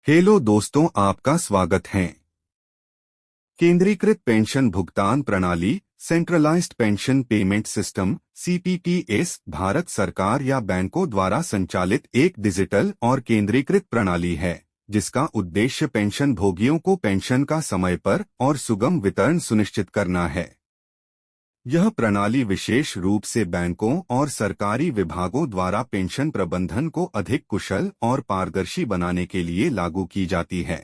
Hello दोस्तों, आपका स्वागत है। केंद्रीकृत पेंशन भुगतान प्रणाली centralised pension payment system CPPS Bharat सरकार या बैंकों द्वारा संचालित एक डिजिटल और केंद्रीकृत प्रणाली है, जिसका उद्देश्य पेंशन भोगियों को पेंशन का समय पर और सुगम वितरण सुनिश्चित करना है। यह प्रणाली विशेष रूप से बैंकों और सरकारी विभागों द्वारा पेंशन प्रबंधन को अधिक कुशल और पारदर्शी बनाने के लिए लागू की जाती है।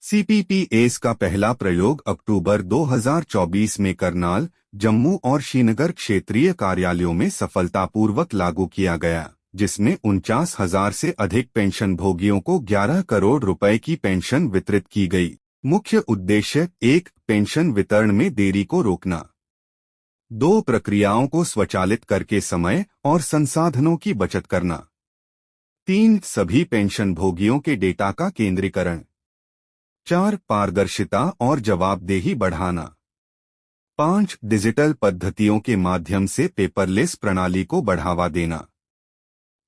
सीपीपीएस का पहला प्रयोग अक्टूबर 2024 में करनाल, जम्मू और श्रीनगर क्षेत्रीय कार्यालयों में सफलतापूर्वक लागू किया गया, जिसमें 49,000 से अधिक पेंशन भोगियों को 11 करोड़ रुपए की पेंशन वितरित की गई। मुख्य उद्देश्य 1. पेंशन वितरण में देरी को रोकना। 2. प्रक्रियाओं को स्वचालित करके समय और संसाधनों की बचत करना। 3. सभी पेंशन भोगियों के डेटा का केंद्रीकरण। 4. पारदर्शिता और जवाबदेही बढ़ाना। 5. डिजिटल पद्धतियों के माध्यम से पेपरलेस प्रणाली को बढ़ावा देना।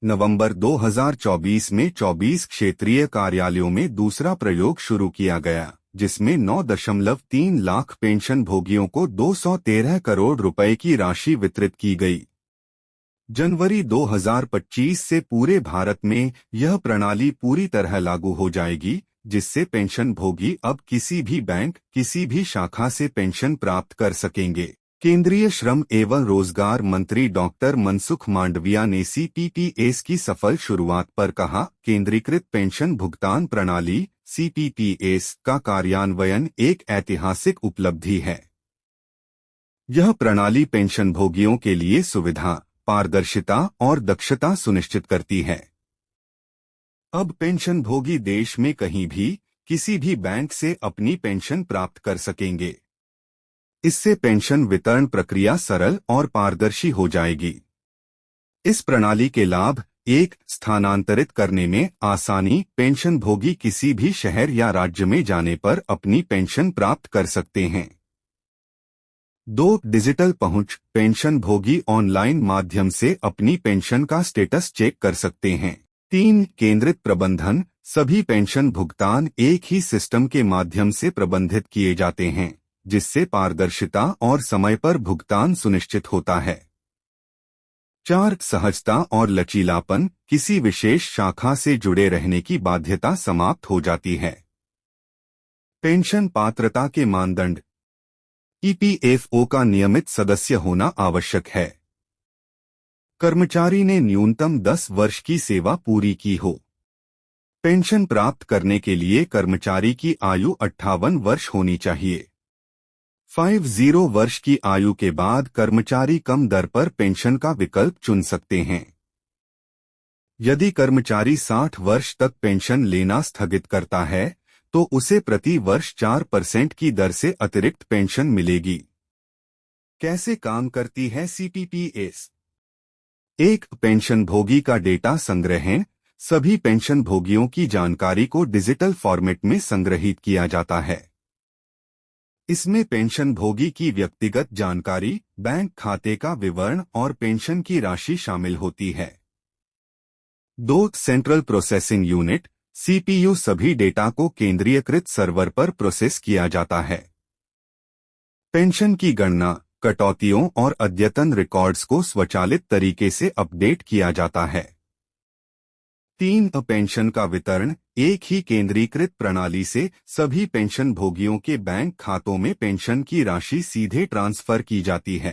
नवंबर 2024 में 24 क्षेत्रीय कार्यालयों में दूसरा प्रयोग शुरू किया गया, जिसमें 9.3 लाख पेंशन भोगियों को 213 करोड़ रुपए की राशि वितरित की गई। जनवरी 2025 से पूरे भारत में यह प्रणाली पूरी तरह लागू हो जाएगी, जिससे पेंशन भोगी अब किसी भी बैंक, किसी भी शाखा से पेंशन प्राप्त कर सकेंगे। केंद्रीय श्रम एवं रोजगार मंत्री डॉक्टर मनसुख मांडविया ने सीपीपीएस की सफल शुरुआत पर कहा, केंद्रीकृत पेंशन भुगतान प्रणाली सीपीपीएस का कार्यान्वयन एक ऐतिहासिक उपलब्धि है। यह प्रणाली पेंशन भोगियों के लिए सुविधा, पारदर्शिता और दक्षता सुनिश्चित करती है। अब पेंशन भोगी देश में कहीं भी, किसी भी बैंक से अपनी पेंशन प्राप्त कर सकेंगे। इससे पेंशन वितरण प्रक्रिया सरल और पारदर्शी हो जाएगी। इस प्रणाली के लाभ: 1. स्थानांतरित करने में आसानी, पेंशन भोगी किसी भी शहर या राज्य में जाने पर अपनी पेंशन प्राप्त कर सकते हैं। 2. डिजिटल पहुंच, पेंशन भोगी ऑनलाइन माध्यम से अपनी पेंशन का स्टेटस चेक कर सकते हैं। 3. केंद्रित प्रबंधन, सभी पेंशन भुगतान एक ही सिस्टम के माध्यम से प्रबंधित किए जाते हैं, जिससे पारदर्शिता और समय पर भुगतान सुनिश्चित होता है। 4. सहजता और लचीलापन, किसी विशेष शाखा से जुड़े रहने की बाध्यता समाप्त हो जाती है। पेंशन पात्रता के मानदंड: ईपीएफओ का नियमित सदस्य होना आवश्यक है। कर्मचारी ने न्यूनतम 10 वर्ष की सेवा पूरी की हो। पेंशन प्राप्त करने के लिए कर्मचारी की आयु 58 वर्ष होनी चाहिए। 50 वर्ष की आयु के बाद कर्मचारी कम दर पर पेंशन का विकल्प चुन सकते हैं। यदि कर्मचारी 60 वर्ष तक पेंशन लेना स्थगित करता है, तो उसे प्रति वर्ष 4% की दर से अतिरिक्त पेंशन मिलेगी। कैसे काम करती है सीपीपीएस? 1. पेंशन भोगी का डेटा संग्रहण, सभी पेंशन भोगियों की जानकारी को डिजिटल फॉर्मेट में संग्रहित किया जाता है। इसमें पेंशन भोगी की व्यक्तिगत जानकारी, बैंक खाते का विवरण और पेंशन की राशि शामिल होती है। 2. सेंट्रल प्रोसेसिंग यूनिट सीपीयू, सभी डेटा को केंद्रीयकृत सर्वर पर प्रोसेस किया जाता है। पेंशन की गणना, कटौतियों और अद्यतन रिकॉर्ड्स को स्वचालित तरीके से अपडेट किया जाता है। 3. पेंशन का वितरण, एक ही केंद्रीकृत प्रणाली से सभी पेंशन भोगियों के बैंक खातों में पेंशन की राशि सीधे ट्रांसफर की जाती है।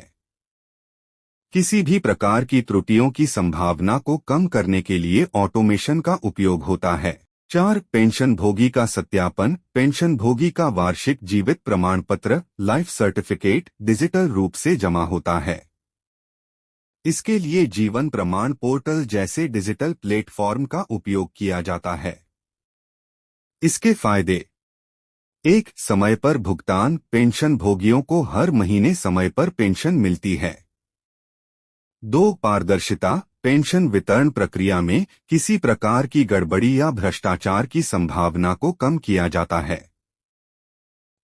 किसी भी प्रकार की त्रुटियों की संभावना को कम करने के लिए ऑटोमेशन का उपयोग होता है। 4. पेंशन भोगी का सत्यापन, पेंशन भोगी का वार्षिक जीवित प्रमाण पत्र लाइफ सर्टिफिकेट डिजिटल रूप से जमा होता है। इसके लिए जीवन प्रमाण पोर्टल जैसे डिजिटल प्लेटफॉर्म का उपयोग किया जाता है। इसके फायदे: 1. समय पर भुगतान, पेंशन भोगियों को हर महीने समय पर पेंशन मिलती है। 2. पारदर्शिता, पेंशन वितरण प्रक्रिया में किसी प्रकार की गड़बड़ी या भ्रष्टाचार की संभावना को कम किया जाता है।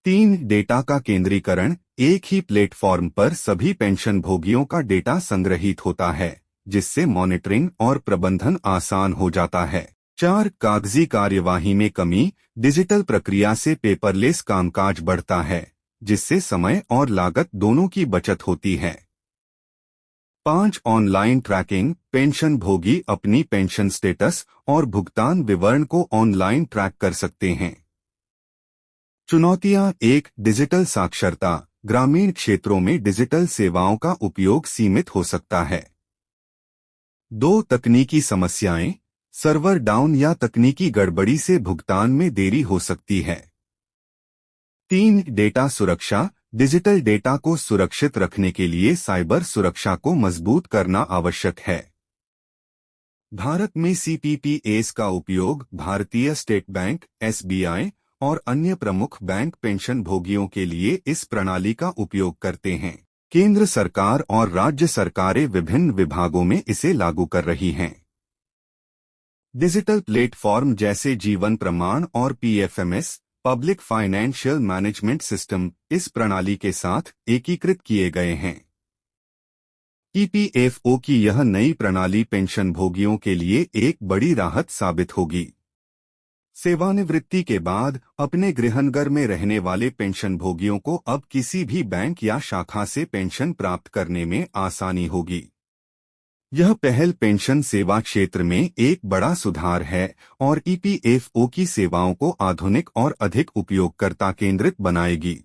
3. डेटा का केंद्रीकरण, एक ही प्लेटफॉर्म पर सभी पेंशन भोगियों का डेटा संग्रहित होता है, जिससे मॉनिटरिंग और प्रबंधन आसान हो जाता है। 4. कागजी कार्यवाही में कमी। डिजिटल प्रक्रिया से पेपरलेस कामकाज बढ़ता है, जिससे समय और लागत दोनों की बचत होती है। 5. Online tracking. पेंशन भोगी अपनी पेंशन स्टेटस और भुगतान विवरण को ऑनलाइन ट्रैक कर सकते हैं। चुनौतियां। 1. डिजिटल साक्षरता। ग्रामीण क्षेत्रों में डिजिटल सेवाओं का उपयोग सीमित हो सकता है। 2. तकनीकी समस्याएं। सर्वर डाउन या तकनीकी गड़बड़ी से भुगतान में देरी हो सकती है। 3. डेटा सुरक्षा। डिजिटल डेटा को सुरक्षित रखने के लिए साइबर सुरक्षा को मजबूत करना आवश्यक है। भारत में CPPS का उपयोग भारतीय स्टेट बैंक, SBI और अन्य प्रमुख बैंक पेंशन भोगियों के लिए इस प्रणाली का उपयोग करते हैं। केंद्र सरकार और राज्य सरकारें विभिन्न विभागों में इसे लागू कर रही हैं। डिजिटल प्लेटफॉर्म जैसे जीवन प्रमाण और PFMS, public financial management system, इस प्रणाली के साथ एकीकृत किए गए हैं। EPFO की यह नई प्रणाली पेंशन भोगियों के लिए एक बड़ी राहत साबित होगी। सेवानिवृत्ति के बाद अपने गृहनगर में रहने वाले पेंशन भोगियों को अब किसी भी बैंक या शाखा से पेंशन प्राप्त करने में आसानी होगी। यह पहल पेंशन सेवा क्षेत्र में एक बड़ा सुधार है और EPFO की सेवाओं को आधुनिक और अधिक उपयोगकर्ता केंद्रित बनाएगी।